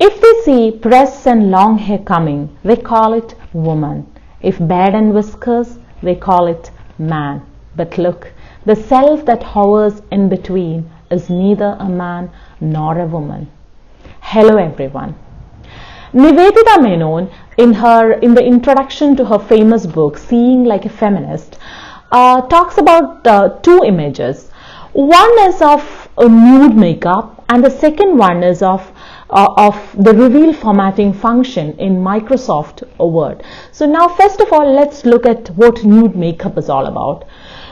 If they see press and long hair coming, they call it woman. If beard and whiskers, they call it man. But look, the self that hovers in between is neither a man nor a woman. Hello everyone. Nivedita Menon, in the introduction to her famous book, Seeing Like a Feminist, talks about two images. One is of a nude makeup and the second one is of the reveal formatting function in Microsoft Word. So now first of all, let's look at what nude makeup is all about.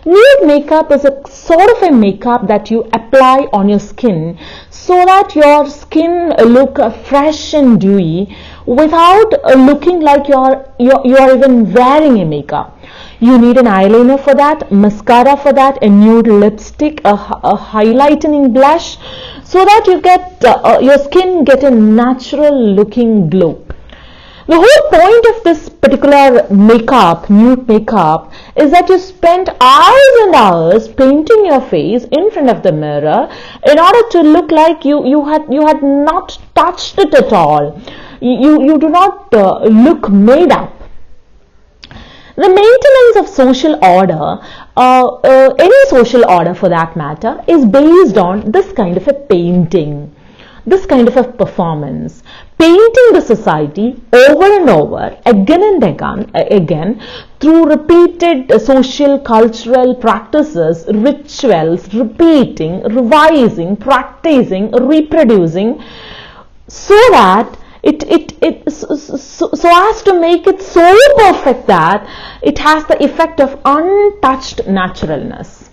Nude makeup is a sort of a makeup that you apply on your skin so that your skin look fresh and dewy without looking like you're even wearing a makeup. You need an eyeliner for that, mascara for that, a nude lipstick, a highlightening blush, so that you get your skin get a natural looking glow. The whole point of this particular makeup, nude makeup, is that you spend hours and hours painting your face in front of the mirror in order to look like you had not touched it at all. You do not look made up. The maintenance of social order, any social order for that matter, is based on this kind of a painting, this kind of a performance. Painting the society over and over, again and again, through repeated social, cultural practices, rituals, repeating, revising, practicing, reproducing, so that so as to make it so perfect that it has the effect of untouched naturalness.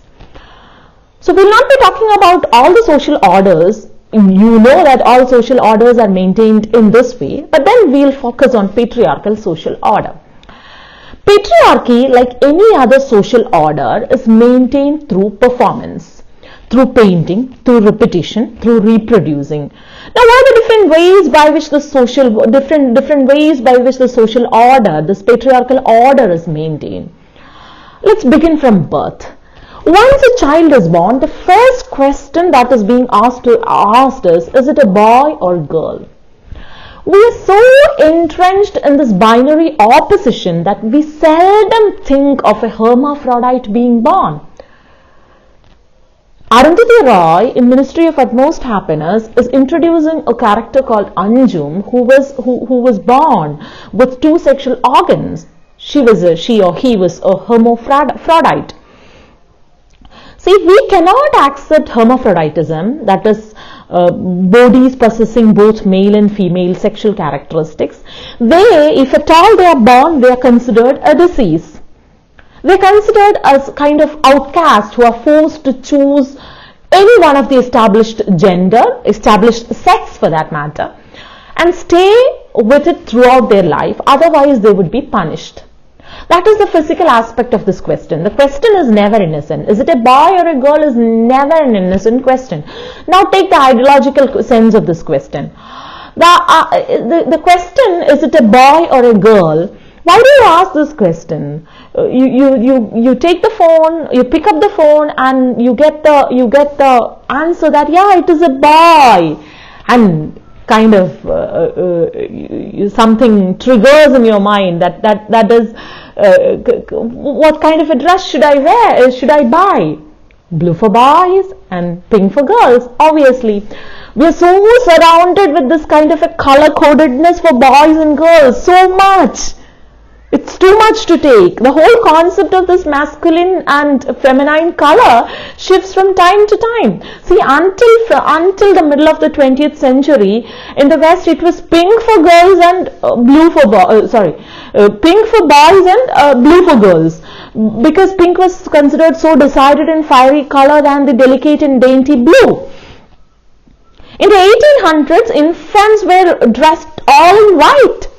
So we'll not be talking about all the social orders. You know that all social orders are maintained in this way, but then we'll focus on patriarchal social order. Patriarchy, like any other social order, is maintained through performance, through painting, through repetition, through reproducing. Now, what are the different ways by which the social order, this patriarchal order, is maintained? Let's begin from birth. Once a child is born, the first question that is being asked is it a boy or girl? We are so entrenched in this binary opposition that we seldom think of a hermaphrodite being born. Arundhati Roy in Ministry of Utmost Happiness is introducing a character called Anjum who was born with two sexual organs. She or he was a hermaphrodite. See, we cannot accept hermaphroditism, that is bodies possessing both male and female sexual characteristics. If at all they are born, they are considered a disease. They are considered as kind of outcasts who are forced to choose any one of the established gender, established sex for that matter, and stay with it throughout their life, otherwise they would be punished. That is the physical aspect of this question. The question is never innocent. Is it a boy or a girl is never an innocent question. Now take the ideological sense of this question. The question, is it a boy or a girl? Why do you ask this question? You take the phone, you pick up the phone, and you get the answer that yeah, it is a boy, and kind of something triggers in your mind that is what kind of a dress should I wear? Should I buy? Blue for boys and pink for girls. Obviously, we are so surrounded with this kind of a color codedness for boys and girls. So much. It's too much to take. The whole concept of this masculine and feminine color shifts from time to time. See, until the middle of the 20th century, in the West, it was pink for girls and pink for boys and blue for girls, because pink was considered so decided and fiery color than the delicate and dainty blue. In the 1800s, infants were dressed all in white.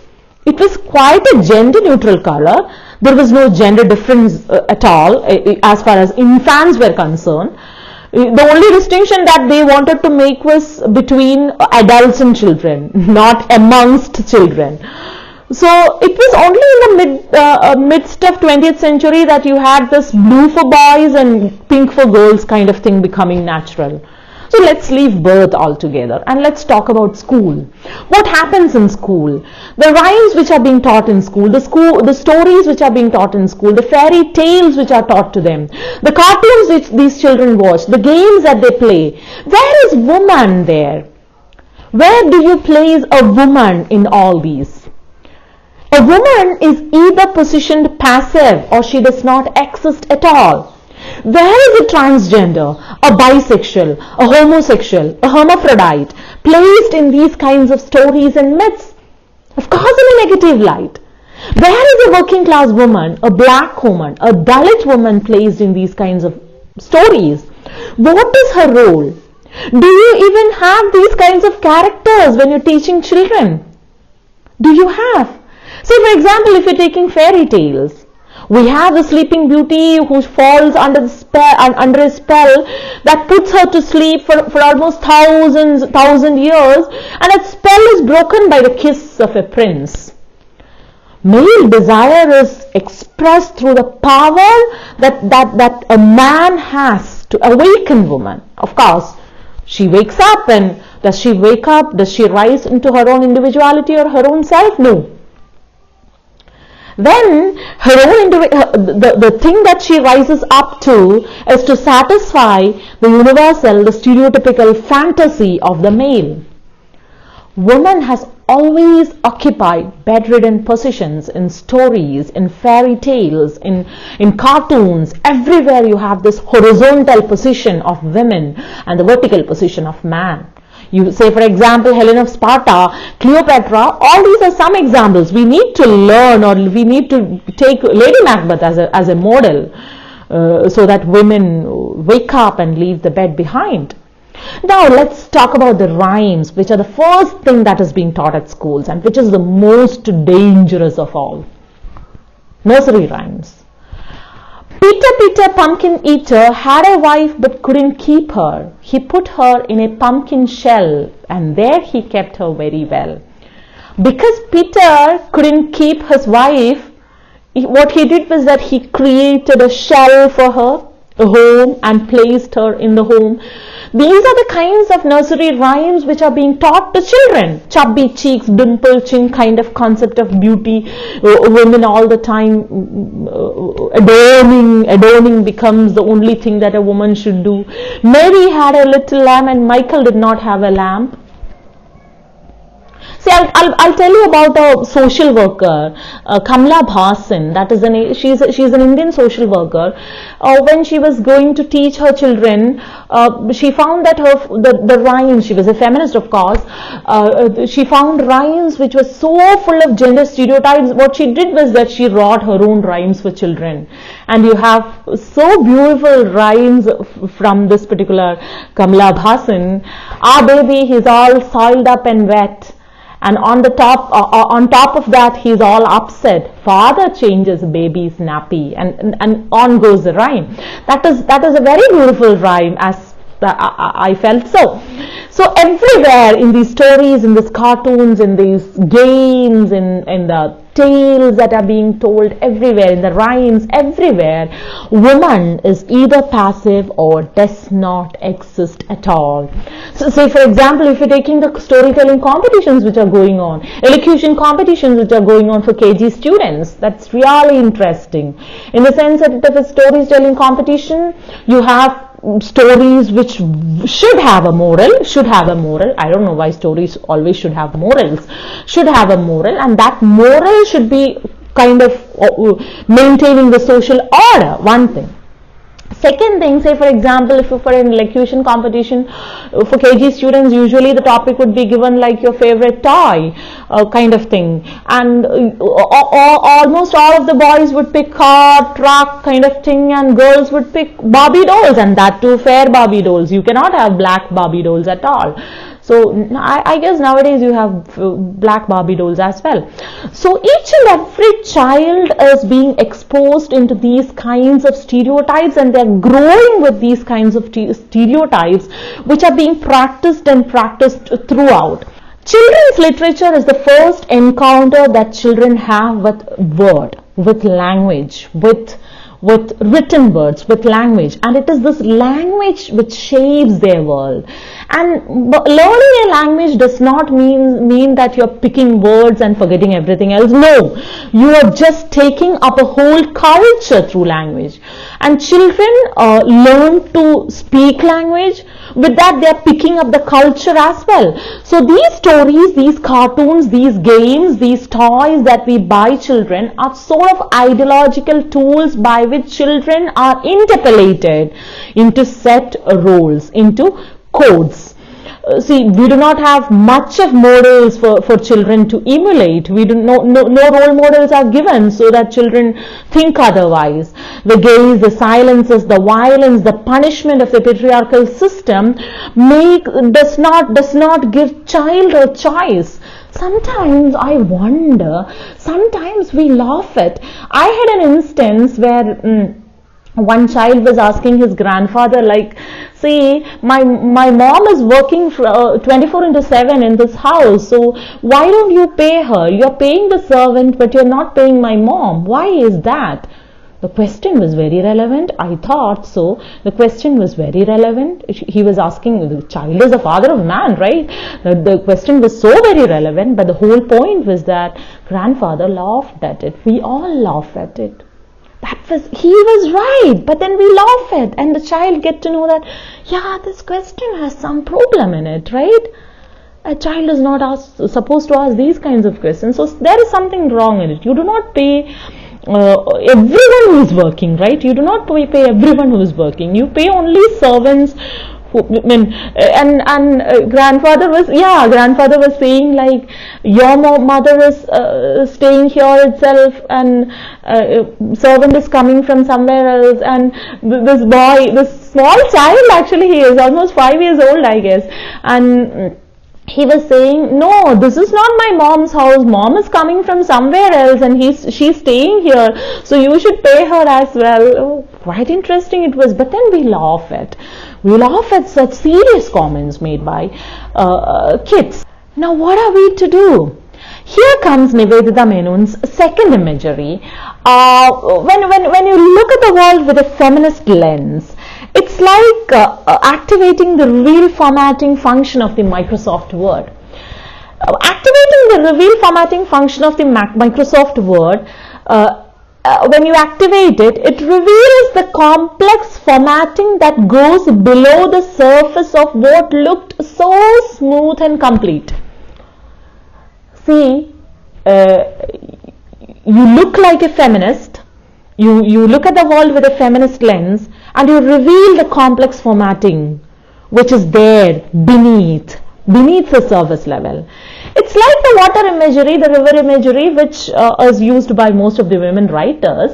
It was quite a gender-neutral color. There was no gender difference at all as far as infants were concerned. The only distinction that they wanted to make was between adults and children, not amongst children. So it was only in the midst of 20th century that you had this blue for boys and pink for girls kind of thing becoming natural. So let's leave birth altogether and let's talk about school. What happens in school? The rhymes which are being taught in school, the stories which are being taught in school, the fairy tales which are taught to them, the cartoons which these children watch, the games that they play. Where is woman there? Where do you place a woman in all these? A woman is either positioned passive or she does not exist at all. Where is a transgender, a bisexual, a homosexual, a hermaphrodite placed in these kinds of stories and myths? Of course in a negative light. Where is a working class woman, a black woman, a Dalit woman placed in these kinds of stories? What is her role? Do you even have these kinds of characters when you're teaching children? Do you have? Say for example, if you're taking fairy tales, we have the sleeping beauty who falls under a spell that puts her to sleep for almost thousand years, and that spell is broken by the kiss of a prince. Male desire is expressed through the power that a man has to awaken woman. Of course, she wakes up, and does she wake up? Does she rise into her own individuality or her own self? No. Then the thing that she rises up to is to satisfy the universal, the stereotypical fantasy of the male. Woman has always occupied bedridden positions in stories, in fairy tales, in cartoons. Everywhere you have this horizontal position of women and the vertical position of man. You say, for example, Helen of Sparta, Cleopatra, all these are some examples. We need to learn, or we need to take Lady Macbeth as a model so that women wake up and leave the bed behind. Now let's talk about the rhymes, which are the first thing that is being taught at schools and which is the most dangerous of all. Nursery rhymes. Peter, Peter, pumpkin eater, had a wife but couldn't keep her. He put her in a pumpkin shell and there he kept her very well. Because Peter couldn't keep his wife, what he did was that he created a shell for her, a home, and placed her in the home. These are the kinds of nursery rhymes which are being taught to children. Chubby cheeks, dimple chin kind of concept of beauty. Women all the time adorning becomes the only thing that a woman should do. Mary had a little lamb and Michael did not have a lamb. See, I'll tell you about a social worker, Kamla Bhasin. That is she's an Indian social worker. When she was going to teach her children, she found that the rhymes. She was a feminist, of course. She found rhymes which were so full of gender stereotypes. What she did was that she wrote her own rhymes for children, and you have so beautiful rhymes from this particular Kamla Bhasin. Our baby, he's all soiled up and wet. And on top of that, he's all upset. Father changes baby's nappy, and on goes the rhyme. That is a very beautiful rhyme, as I felt so. So everywhere in these stories, in these cartoons, in these games, in the tales that are being told, everywhere in the rhymes, everywhere, woman is either passive or does not exist at all. So say for example, if you're taking the storytelling competitions which are going on, elocution competitions which are going on for KG students, that's really interesting in the sense that if a storytelling competition, you have stories which should have a moral. I don't know why stories always should have morals. Should have a moral, and that moral should be kind of maintaining the social order. One thing. Second thing, say for example, if for an elocution competition for KG students, usually the topic would be given like your favorite toy kind of thing, and almost all of the boys would pick car, truck kind of thing, and girls would pick Barbie dolls, and that too fair Barbie dolls. You cannot have black Barbie dolls at all. So I guess nowadays you have black Barbie dolls as well. So each and every child is being exposed into these kinds of stereotypes, and they're growing with these kinds of stereotypes which are being practiced throughout. Children's literature is the first encounter that children have with word, with language, with with written words, with language, and it is this language which shapes their world. And learning a language does not mean that you're picking words and forgetting everything else. No, you are just taking up a whole culture through language. And children learn to speak language. With that, they are picking up the culture as well. So these stories, these cartoons, these games, these toys that we buy children are sort of ideological tools by which children are interpolated into set roles, into codes. See, we do not have much of models for children to emulate. We do no role models are given so that children think otherwise. The gaze, the silences, the violence, the punishment of the patriarchal system does not give child a choice. Sometimes I wonder, sometimes we laugh at. I had an instance where one child was asking his grandfather, like, see, my mom is working 24/7 in this house, so why don't you pay her? You're paying the servant, but you're not paying my mom. Why is that? The question was very relevant. I thought so. The question was very relevant. He was asking, the child is the father of man, right? The question was so very relevant, but the whole point was that grandfather laughed at it. We all laugh at it. He was right, but then we laugh at, and the child get to know that, yeah, this question has some problem in it, right? A child is not supposed to ask these kinds of questions. So there is something wrong in it. You do not pay everyone who is working, right? You do not pay everyone who is working. You pay only servants. Grandfather was saying, like, your mother is staying here itself, and servant is coming from somewhere else, and this small child, actually he is almost 5 years old, I guess, and he was saying, no, this is not my mom's house. Mom is coming from somewhere else, and she's staying here, so you should pay her as well. Oh, quite interesting it was. But then we laugh at such serious comments made by kids. Now what are we to do? Here comes Nivedita Menon's second imagery. When you look at the world with a feminist lens, it's like activating the reveal formatting function of the Microsoft Word. Activating the reveal formatting function of the Microsoft Word, when you activate it, it reveals the complex formatting that goes below the surface of what looked so smooth and complete. See, you look like a feminist, you look at the world with a feminist lens, and you reveal the complex formatting which is there beneath the surface level. It's like the water imagery, the river imagery, which is used by most of the women writers.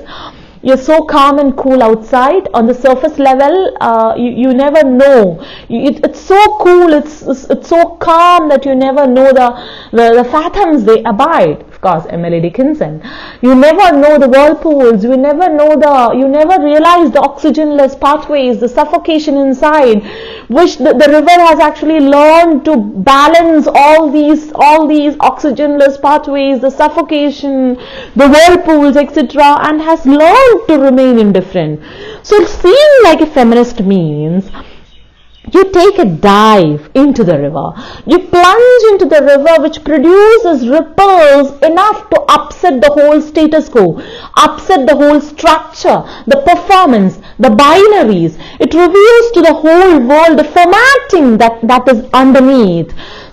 You're so calm and cool outside. On the surface level, you never know. It's so cool, it's so calm that you never know the fathoms they abide. Of course, Emily Dickinson. You never know the whirlpools. You never realize the oxygenless pathways, the suffocation inside, which the river has actually learned to balance all these oxygenless pathways, the suffocation, the whirlpools, etc., and has learned to remain indifferent. So seeing like a feminist means you take a dive into the river. You plunge into the river, which produces ripples enough to upset the whole status quo, upset the whole structure, the performance, the binaries. It reveals to the whole world the formatting that is underneath.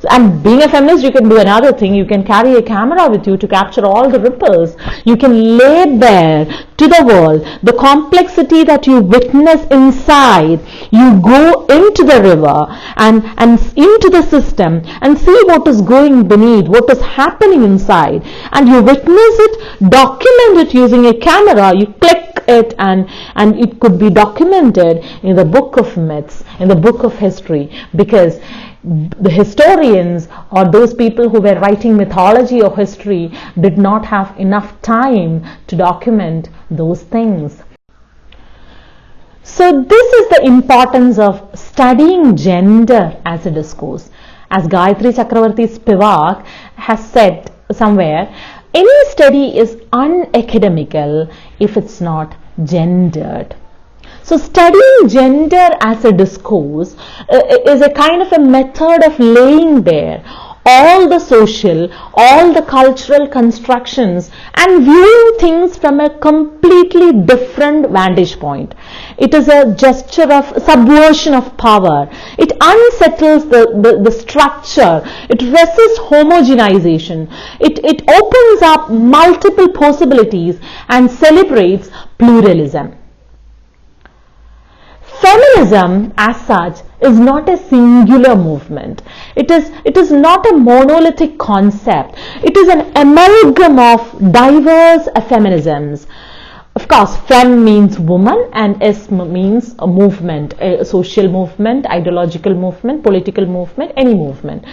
And being a feminist, you can do another thing. You can carry a camera with you to capture all the ripples. You can lay bare to the world the complexity that you witness inside. You go into the river and into the system and see what is going beneath, what is happening inside, and you witness it, document it using a camera. You click it, and it could be documented in the book of myths, in the book of history, because the historians or those people who were writing mythology or history did not have enough time to document those things. So this is the importance of studying gender as a discourse. As Gayatri Chakravarti Spivak has said somewhere, any study is unacademical if it's not gendered. So studying gender as a discourse is a kind of a method of laying bare all the social, all the cultural constructions and viewing things from a completely different vantage point. It is a gesture of subversion of power. It unsettles the structure. It resists homogenization. It opens up multiple possibilities and celebrates pluralism. Feminism as such is not a singular movement. It is not a monolithic concept. It is an amalgam of diverse feminisms. Of course, fem means woman and S means a movement, a social movement, ideological movement, political movement, any movement.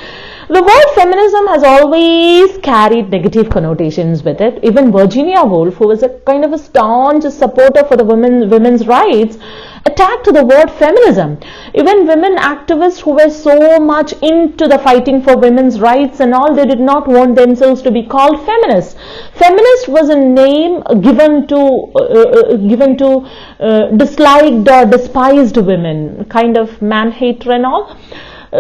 The word feminism has always carried negative connotations with it. Even Virginia Woolf, who was a kind of a staunch supporter for the women's rights, attacked the word feminism. Even women activists who were so much into the fighting for women's rights and all, they did not want themselves to be called feminists. Feminist was a name given to disliked or despised women, kind of man-hater and all.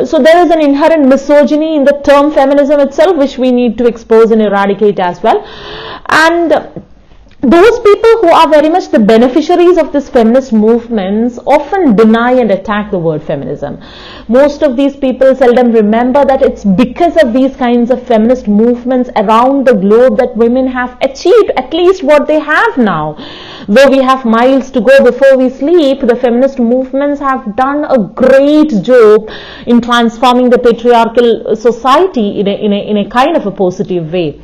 So there is an inherent misogyny in the term feminism itself, which we need to expose and eradicate as well. And those people who are very much the beneficiaries of this feminist movements often deny and attack the word feminism. Most of these people seldom remember that it's because of these kinds of feminist movements around the globe that women have achieved at least what they have now. Though we have miles to go before we sleep, the feminist movements have done a great job in transforming the patriarchal society in a kind of a positive way.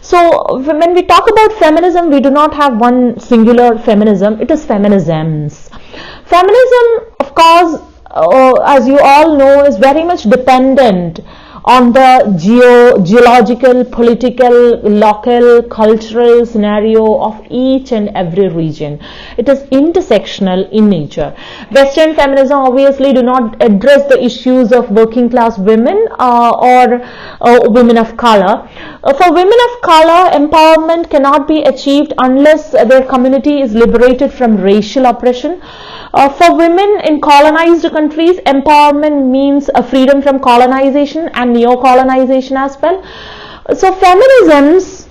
So when we talk about feminism, we do not have one singular feminism. It is feminisms. Feminism, of course, as you all know, is very much dependent on the geological, political, local, cultural scenario of each and every region. It is intersectional in nature. Western feminism obviously do not address the issues of working class women or women of color. For women of color, empowerment cannot be achieved unless their community is liberated from racial oppression. For women in colonized countries, empowerment means a freedom from colonization and neo-colonization as well. So feminisms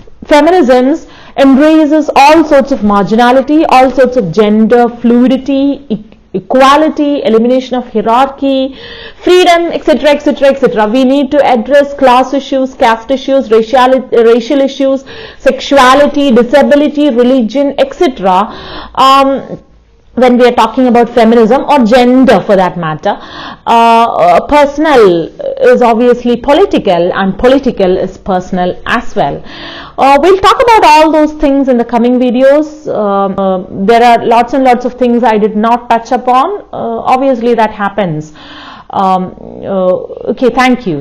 embraces all sorts of marginality, all sorts of gender fluidity, equality, elimination of hierarchy, freedom, etc., etc., etc. We need to address class issues, caste issues, racial issues, sexuality, disability, religion, etc. When we are talking about feminism or gender for that matter. Personal is obviously political and political is personal as well. We'll talk about all those things in the coming videos. There are lots and lots of things I did not touch upon. Obviously that happens. Okay, thank you.